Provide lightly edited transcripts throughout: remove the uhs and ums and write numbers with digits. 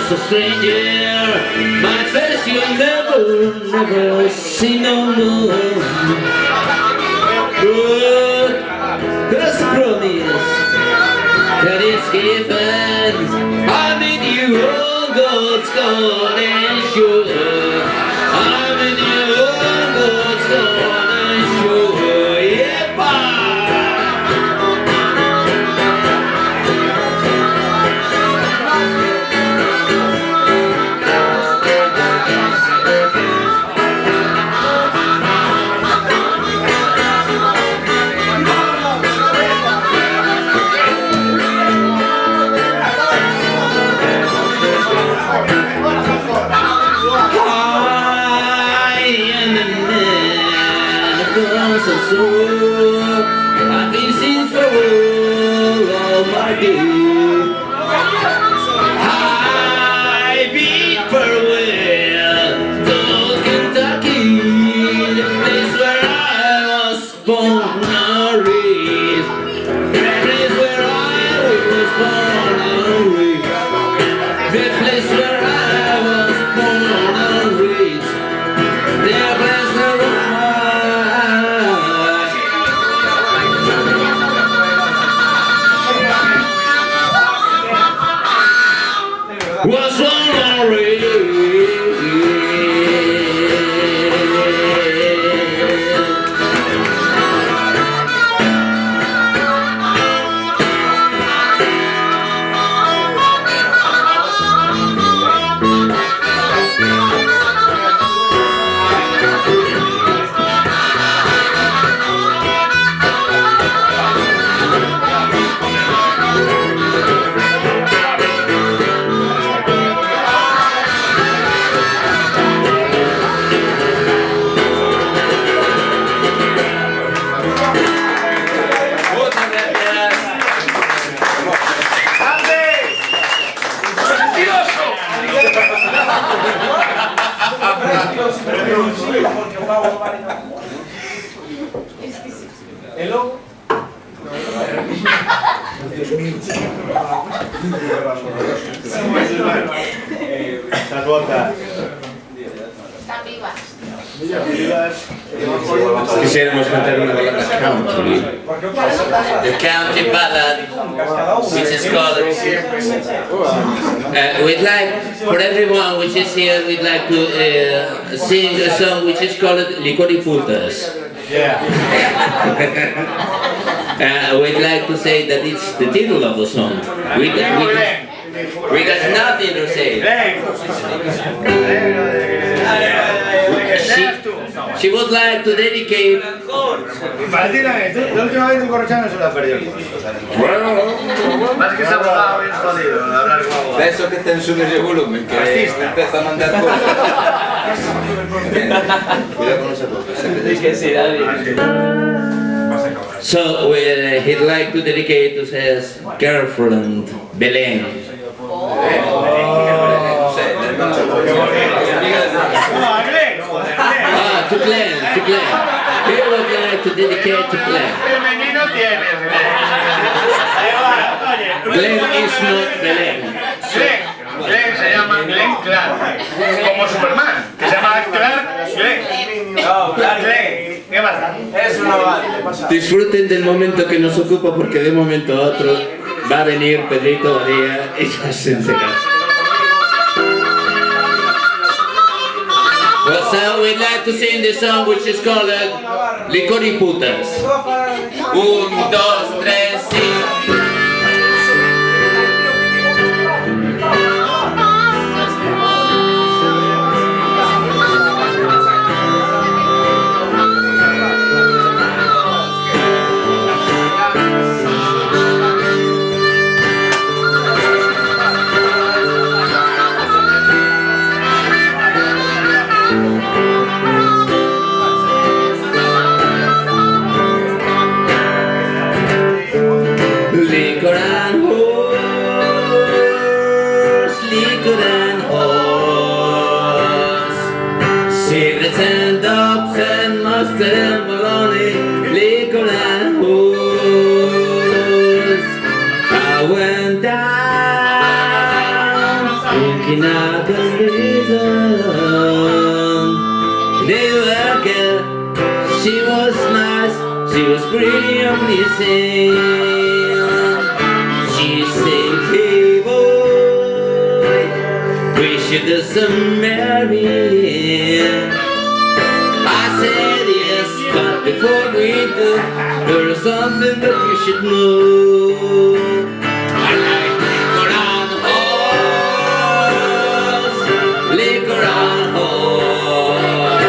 A stranger, my face you'll never see no more. But there's a promise that is given. I mean you all God's golden sure. I mean you all God's golden sure. Yeah, bye. So I've been seen for all my days. I bid farewell to old Kentucky, the place where I was born and raised. The place where I was born and raised. The place where I was born and raised. The place where was one already. Hello? Salvota. Están vivas. Quisiéramos cantar una balada country. The country ballad, which is called. We'd like, for everyone which is here, we'd like to sing a song which is called Licoriputas. We'd like to say that it's the title of the song. We got nothing to say. She would like to dedicate. Para ti también, tú la última vez emborrachado se la perdió. Más que se ha abogado bien jodido, de hablar guapo. Eso que te subes el volumen, que empieza a mandar cosas. Cuidado con esa cosa. So he'd like to dedicate to his girlfriend, Belén. To Glenn. He would like to dedicate to Glenn. Femenino tienes, Glenn is not Belén. Glenn se llama Glenn Clark. Como Superman, que se llama Clark Glenn. No, Clark Glenn. ¿Qué pasa? Eso no vale. Disfruten del momento que nos ocupa porque de un momento a otro va a venir Pedrito Badía y ya se entrega. Well, so we'd like to sing the song which is called Licoriputas. 1, 2, 3, 4. Cigarettes and dogs and mustard and bologna, liquor and hose. I went down, drinking out the reason. They were girl, she was nice, she was pretty and pleasing. She said, hey boy, we should do some marrying. I said yes, but before we do, there is something that you should know. I like liquor on horse, liquor on horse,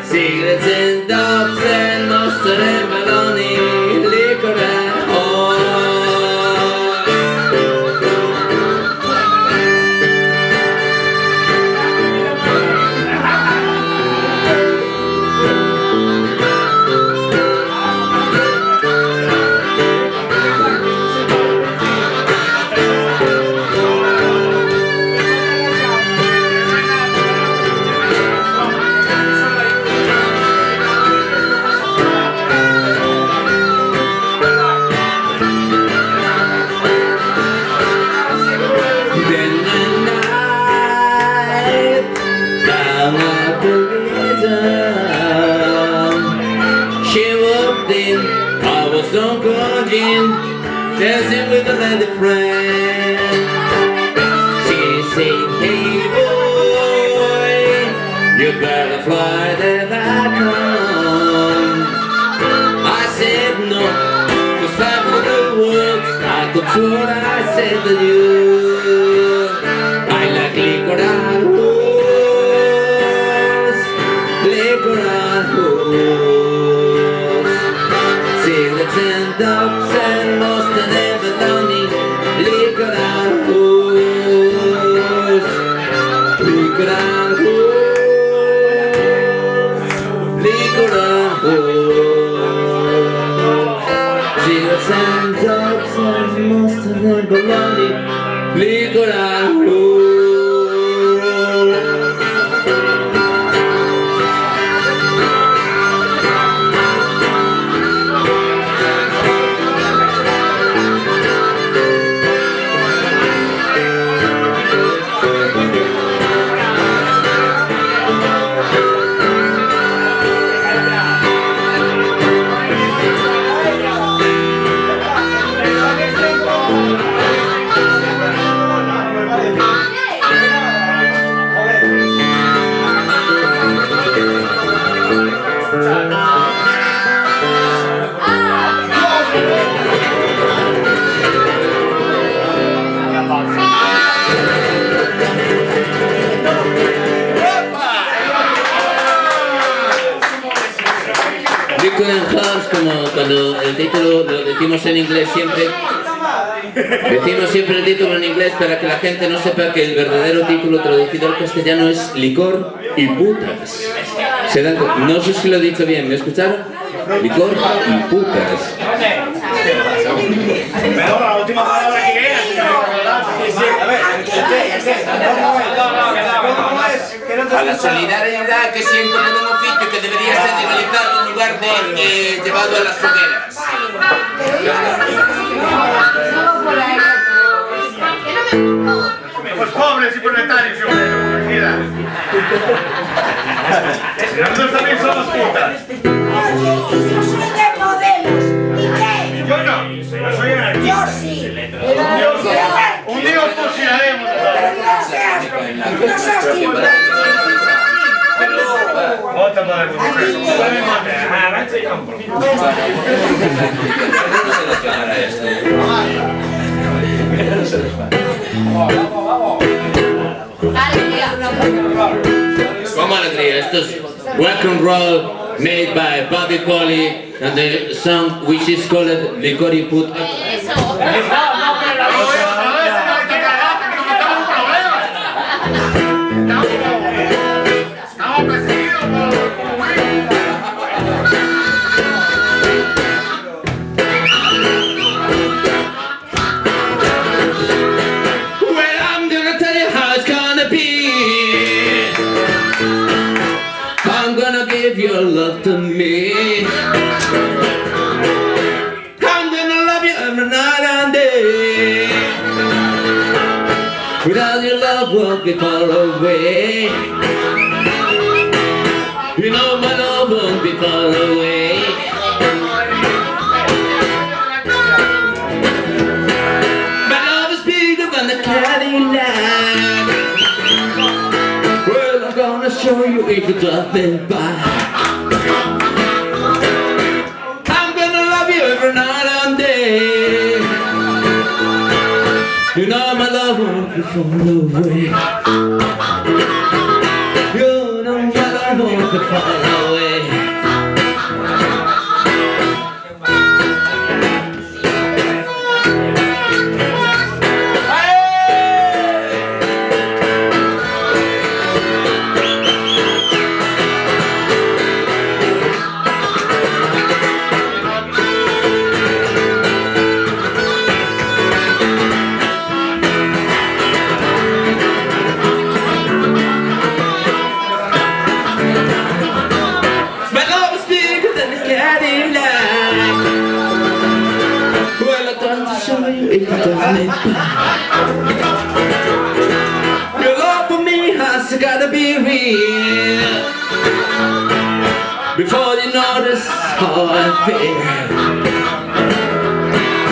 cigarettes and dogs and mustard and bologna, liquor and Don't go in, dancing with a lady friend. She said, hey boy, you better fly that I come. I said no, cause five of the words I could swear I said to you. I like liquor and rose, liquor and rose. Cigarettes and dogs and mustard and bologna, liquor and hose, liquor and hose, liquor and hose. Cigarettes and dogs and mustard and bologna, liquor and hose. como cuando el título lo decimos en inglés siempre. Decimos siempre el título en inglés para que la gente no sepa que el verdadero título traducido al castellano es Licor y Putas. No sé si lo he dicho bien, ¿me escucharon? Licor y Putas. Pero la última palabra que quería. A la solidaridad que siento por un oficio que debería ser legalizado en lugar de llevado a las fogueras. Pues pobres y proletarios, hombre, mira. Nosotros también somos putas. Oye, yo soy de Podemos. ¿Y qué? Yo no, yo soy anarquista. Yo sí. Un día os fusilaremos. No seas timbre. Vota para el Como alegría, esto es Rock and Roll made by Bobby Collie and the song which is called Licor y Putas. Estamos perseguidos por Well, I'm gonna tell you how it's gonna be. I'm gonna give your love to me. I'm gonna love you every night and day. Without your love, won't be far away. You know my love won't be far away. My love is bigger than the Cadillac. Well, I'm gonna show you if you drop me by. I'm gonna love you every night and day. You know my love won't be far away. You know my love won't be far away. My love is bigger than a Cadillac. Well, I'm going to show you if you don't need your love for me has gotta be real before you notice how I feel.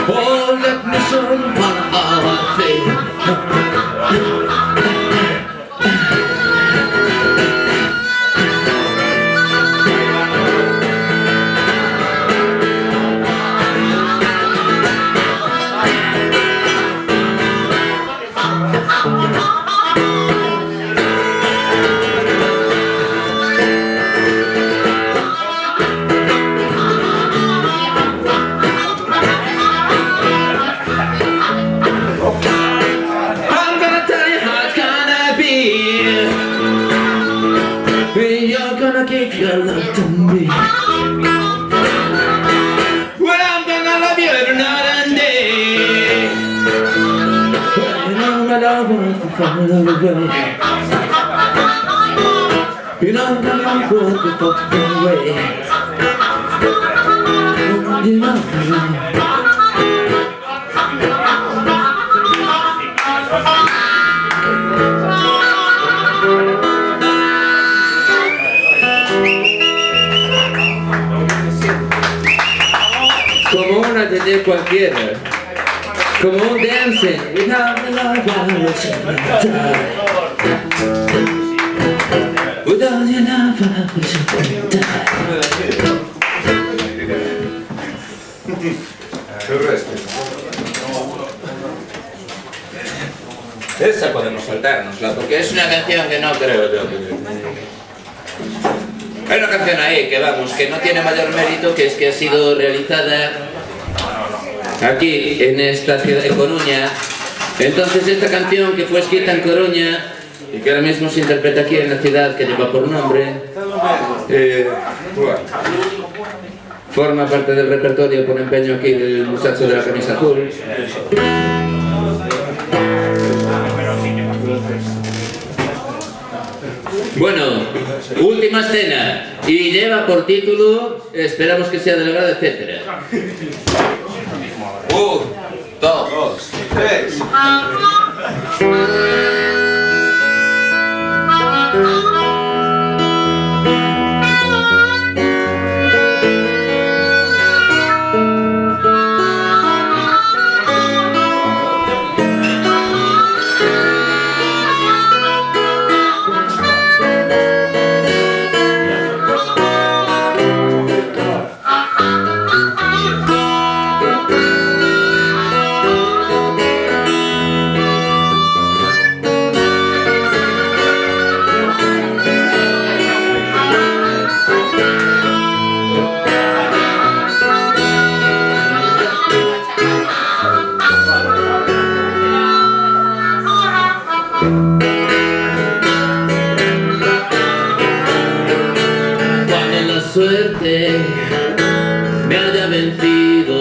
Oh, let me show you how I feel. I'm gonna tell you how it's gonna be. You're gonna give your love to me. Well, I'm gonna love you every night and day. Well, you know my love won't be far away. You know my love won't be far away. You know my love. Como una de cualquiera, como un dancing without the love I was die. Without your love I was die. Esa podemos saltárnosla porque es una canción que no creo yo que... Hay una canción ahí que vamos, que no tiene mayor mérito, que es que ha sido realizada aquí en esta ciudad de Coruña. Entonces esta canción que fue escrita en Coruña y que ahora mismo se interpreta aquí en la ciudad que lleva por nombre, forma parte del repertorio por empeño aquí del muchacho de la camisa azul. Bueno, última escena y lleva por título Esperamos que sea del agrado, etc. 1, 2, 3. Cuando la suerte me haya vencido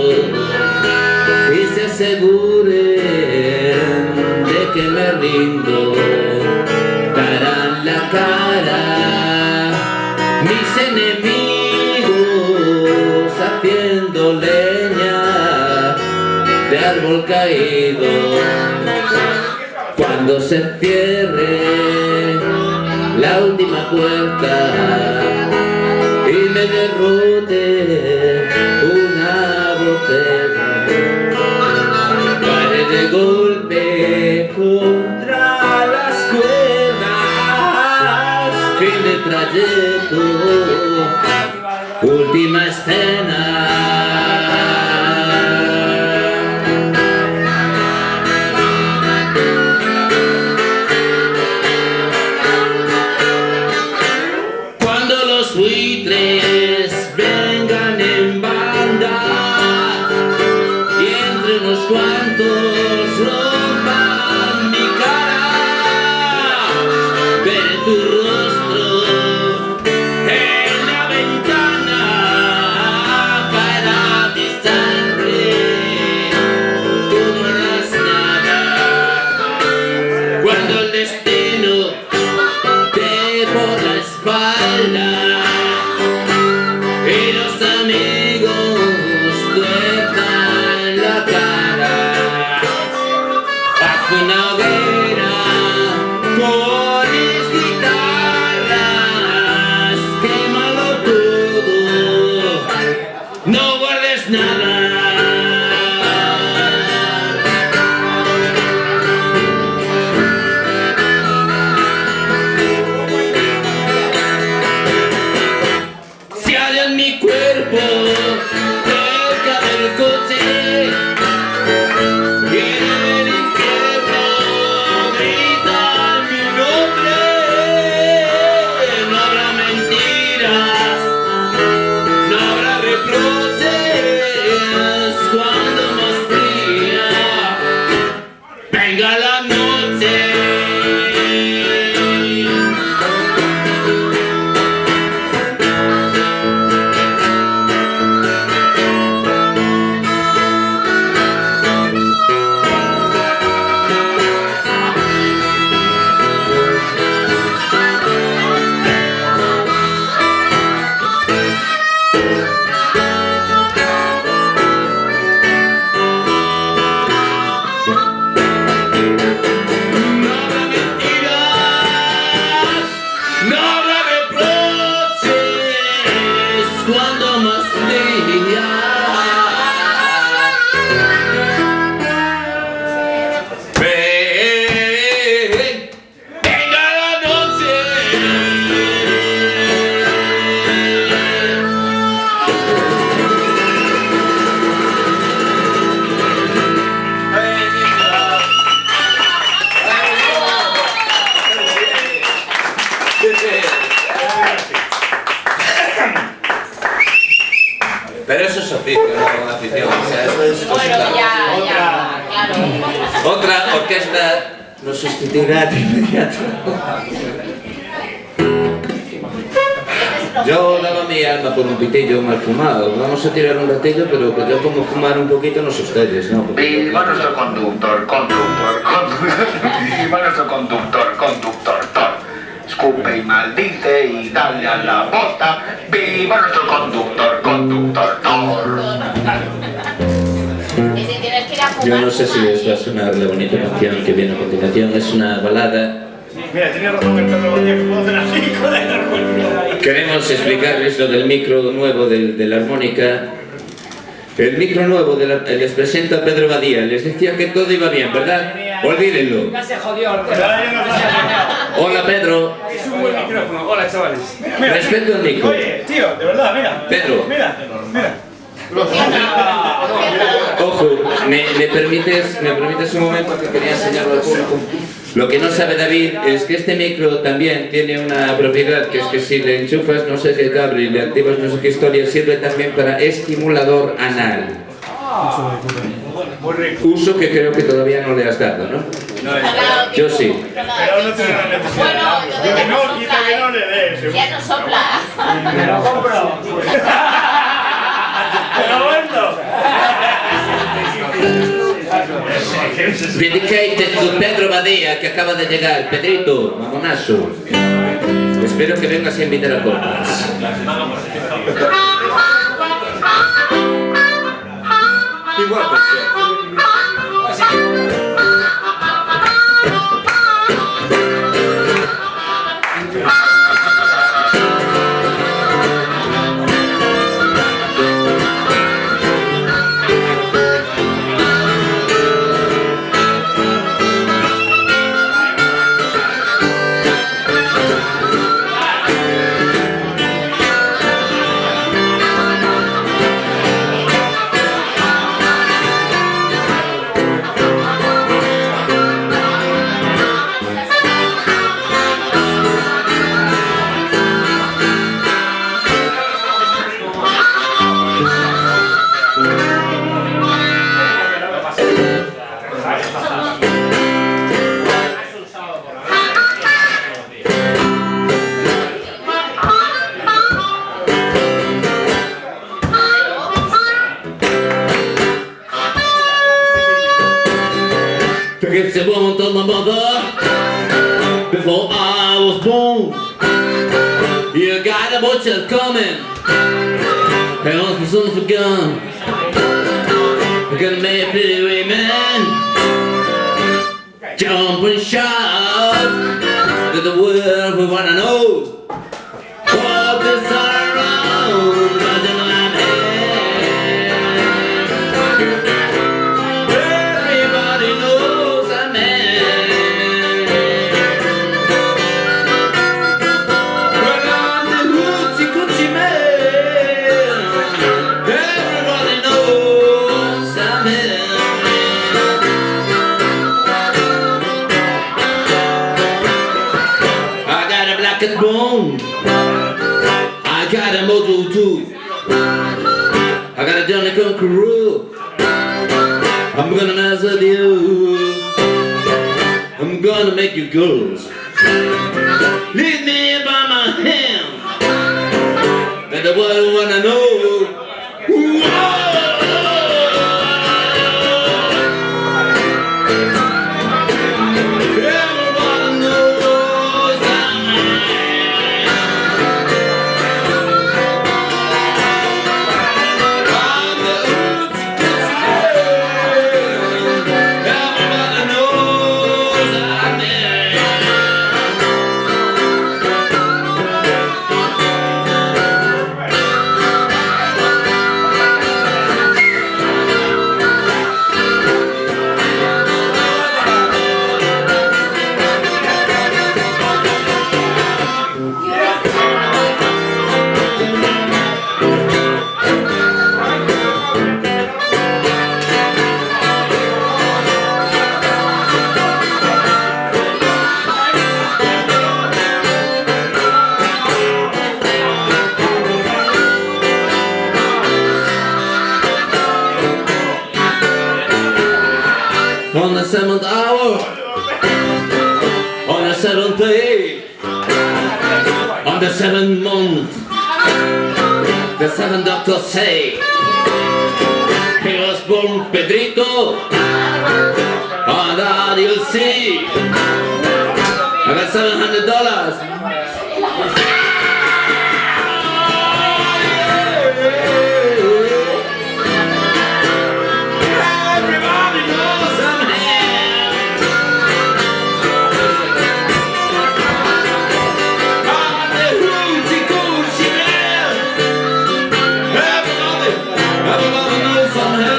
y se asegure de que me rindo, darán la cara mis enemigos haciendo leña de árbol caído. Cuando se cierre la última puerta y me derrote una botella, caeré de golpe contra las cuerdas. Fin de trayecto, última escena. Buitres vengan en banda y entre unos cuantos rompan mi cara, veré tu rostro en la ventana, caerá mi sangre, tú no harás nada. Cuando el destino te por la espalda y los amigos tuercan la cara, haz una hoguera con mis guitarras, quémalo todo, no guardes nada. Si hay en mi cuerpo Pero eso es oficio, no una afición, o sea, eso es Bueno, cosita. ya, claro. Otra orquesta nos sustituirá de inmediato. Yo daba mi alma por un pitillo mal fumado. Vamos a tirar un ratillo, pero que yo como fumar un poquito no sé ustedes, ¿no? Viva nuestro conductor, viva nuestro conductor, tor. Escupe y maldice y dale a la bota. Viva nuestro conductor, tor. Y si tienes que ir a fumar, Yo no sé si fuma. les va a sonar la bonita canción que viene a continuación. Es una balada. Mira, tenía razón el Pedro Badía que puedo hacer así con el árbol. Queremos explicarles lo del micro nuevo de la armónica. El micro nuevo, les presento a Pedro Badía. Les decía que todo iba bien, ¿verdad? Olvídenlo. Ya se jodió el Hola, Pedro. Es un buen micrófono. Hola, chavales. Respeto al micro. Oye, tío, de verdad, mira. Pedro. Mira. Ojo, ¿me permites un momento que quería enseñarlo al público? Lo que no sabe David es que este micro también tiene una propiedad, que es que si le enchufas no sé qué cable y le activas no sé qué historia, sirve también para estimulador anal. Uso que creo que todavía no le has dado, ¿no? Yo sí. Pero no tiene la necesidad. Bueno, entonces Que no, no quita que no le des. ya no sopla. Me lo compro. Pero bueno. Dedicated to Pedro Badía, que acaba de llegar. Pedrito, mamonazo. Espero que vengas a invitar a copas. Igual Forget the woman told my mother before I was born. You got a butcher coming, and wants me son of a gun. I'm gonna make pretty women jump and shout to the world we wanna know what this all around. But you know I'm everybody knows I'm well, I'm the hoochie coochie man. Everybody knows I'm I got a black and bone. I got a mojo too. I got a Johnny Conqueror. I'm gonna mess with you. I'm gonna make you girls lead me by my hand, and the world wanna know. Everybody knows I'm the hoochie coochie man. Everybody knows I'm On the 7th month, the 7 doctors say he was born Pedrito, and that you'll see. I got $700. Everybody knows I'm here. I'm the hoochie coochie man. Everybody knows I'm here.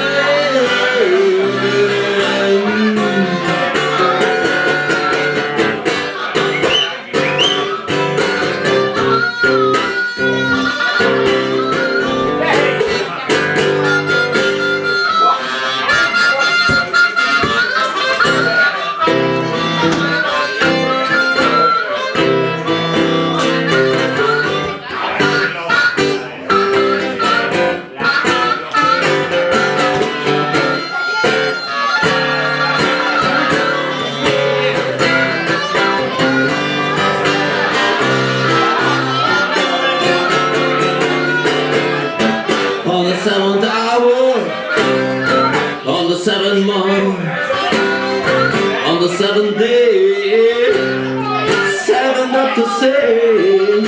On the 7th hour, on the 7th month, on the 7th day, 7 doctors say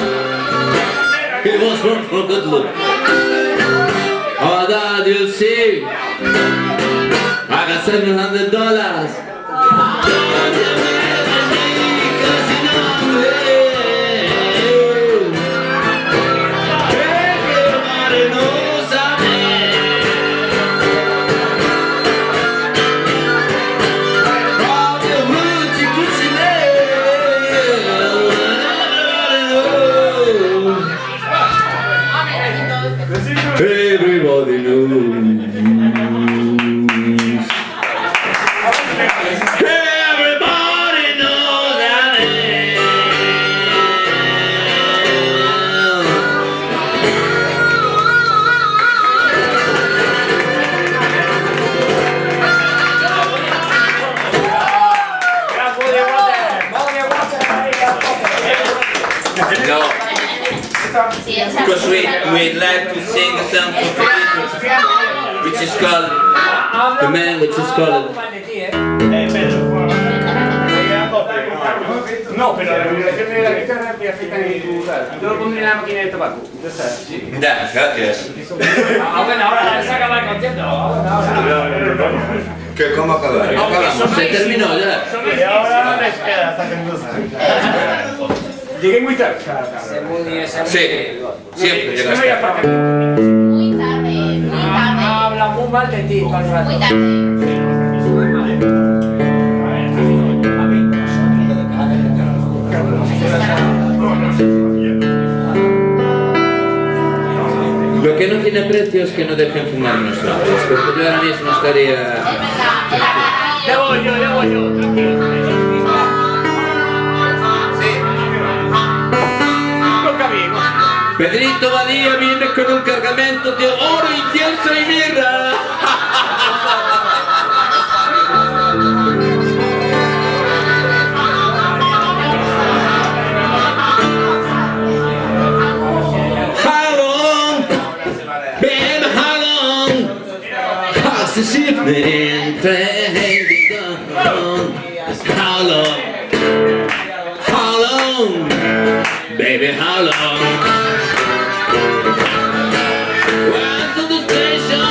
he was born for good luck. Oh, that you see, I got $700. Don't you believe me, 'cause you know I'm real. Everybody knows I'm here. All the hoochie coochie man. Everybody knows. Everybody knows I'm here. No, because we'd like to sing a song for Pedrito, which is called The man which is called. No, pero la vibración de la guitarra te afecta en tu tal. Yo lo pondré en la máquina de tabaco. Ya sabes. Da, gracias. Bueno, ahora se acaba el concierto. ¿Qué, ¿Cómo acabar? Acabamos, se terminó ya. Y ahora les queda hasta que Llegué muy tarde. Sí, siempre llegas No voy a tarde. aparcar. Muy tarde, muy tarde. Habla muy mal de ti todo el rato. Muy tarde. Lo que no tiene precio es que no dejen fumar nosotros, porque yo ahora mismo estaría. Ya voy yo, tranquilo. Toca bien. Pedrito Badía viene con un cargamento de oro, incienso y mirra. How long, baby, how long? How's this evening trending down? How long? How long, baby, how long? Went to the station,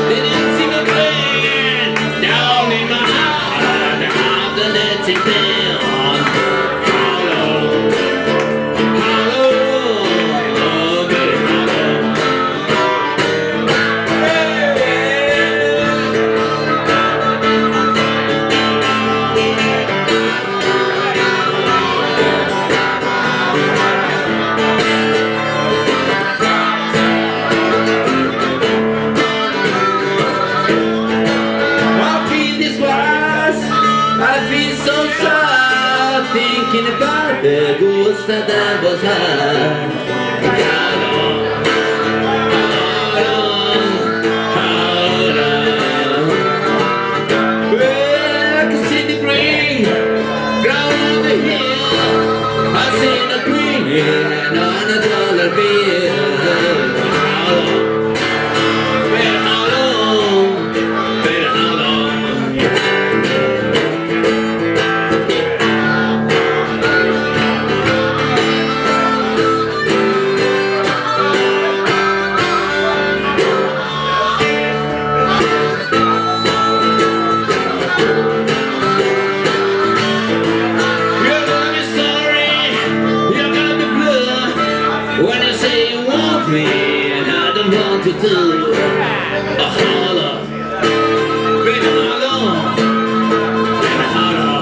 didn't see the train. Down in my heart, after letting down. How long? How long, baby, how long? I feel this was, I feel so sad, thinking about the ghost that was high. How long, how long? Well, I can see the green, ground the hill, I see the green, and $100 bill. How long? Baby, how long? You're gonna be sorry, you're gonna be blue when you say you want me and I don't want to do a holler. Baby, how long? Baby, how long?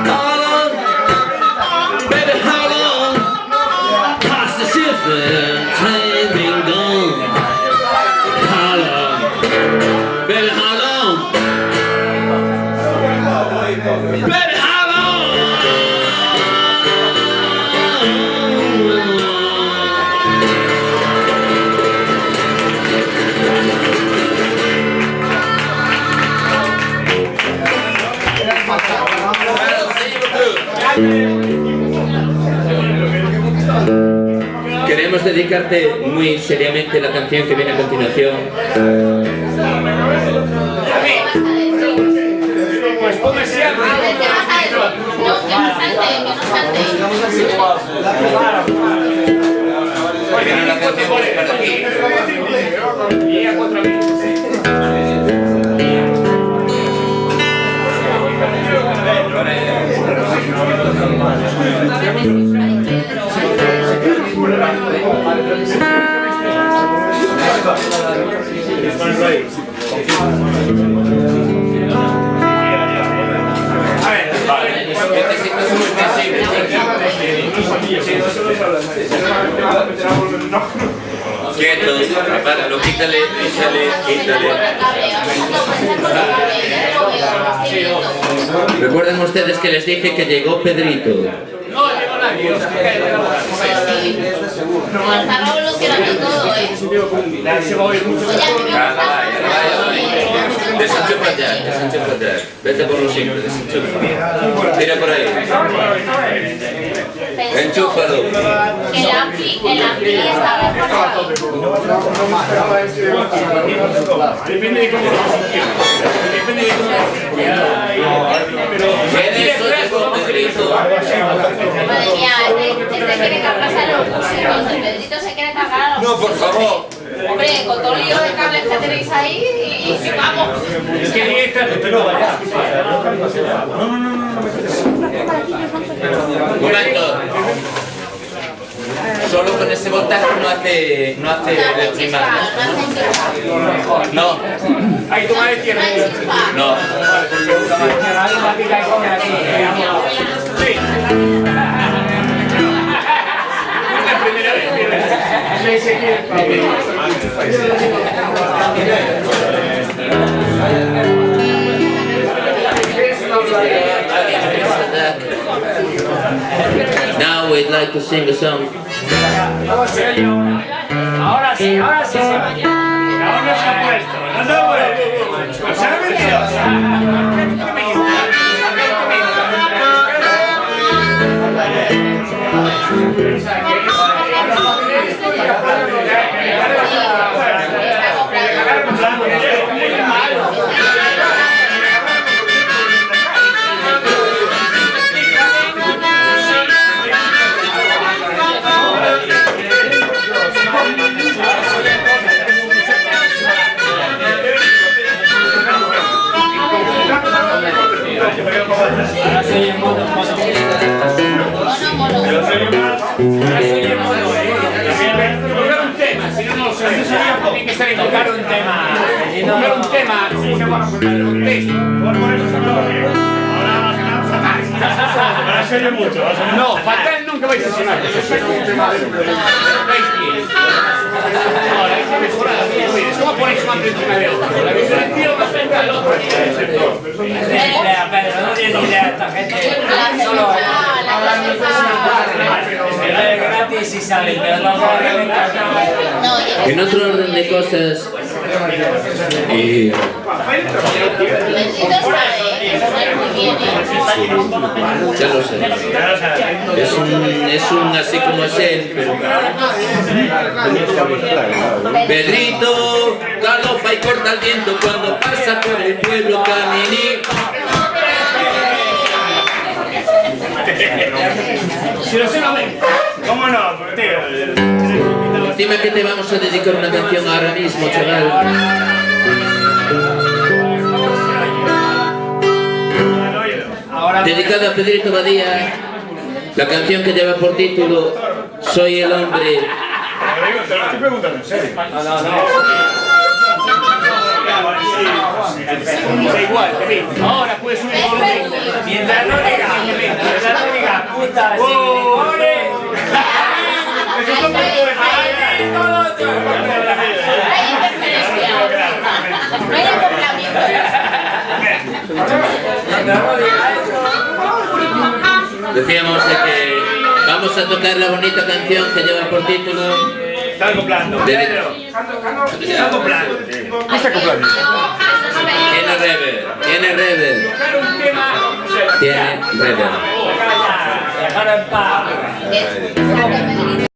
How long? Baby, how long? Past the shift and train been gone. How long? Baby, how long? Baby, how Queremos dedicarte muy seriamente la canción que viene a continuación. Pues ponme siempre. A ver, ¿qué vas a decir? No, que no salte. Viene una canción que es para ti. Y a 4.000. Quieto, prepáralo, quítale, quítale. Recuerden ustedes que les dije que llegó Pedrito. No, llegó nadie. Está revolucionando todo, ¿eh? Se va a oír mucho. Desenchufa ya. Vete por lo simple, desenchufa. Tira por ahí. Enchúfalo. El ampli está reforzado. Depende de cómo ¿Quién es otro Pedrito? Madre mía, este quiere cargarse a los músicos. El Pedrito se quiere cargar a los No, por músicos. favor. Hombre, con todo el lío de cables que tenéis ahí y vamos. es que directa, pero vaya. Un momento. Solo con ese voltaje no hace electricidad. No, Ahí toma de tierra. no. Sí. Es la primera vez Now we'd like to sing a song. Ahora sí. Ahora no se ha puesto. No se ha mentirosa. No, fatal nunca vais a sonar. Es como ponéis una por encima de otra. La vibración afecta al otro. No tiene idea, Pedro, no tiene idea esta gente. Solo Es gratis y sale, pero no vale. No, En otro orden de cosas, y Bendito sabe, comer muy bien, ya lo sé, es un así como es pero Pedrito galopa y corta el viento cuando pasa por el pueblo caminito. Si lo sé, no me. ¿Cómo no? Tío. Dime que te vamos a dedicar una canción ahora mismo, chaval. Dedicada a Pedrito Badía, la canción que lleva por título Soy el hombre. Te lo estoy preguntando en serio. Da igual, ahora puedes subir el volumen. Mientras no diga puta, Eso es un poco de hay interferencia. No hay acoplamiento. Decíamos de que vamos a tocar la bonita canción que lleva por título Está acoplando. Está acoplando. Tiene reverb, tiene reverb, Un tema. tiene reverb. Calla, dejar en paz.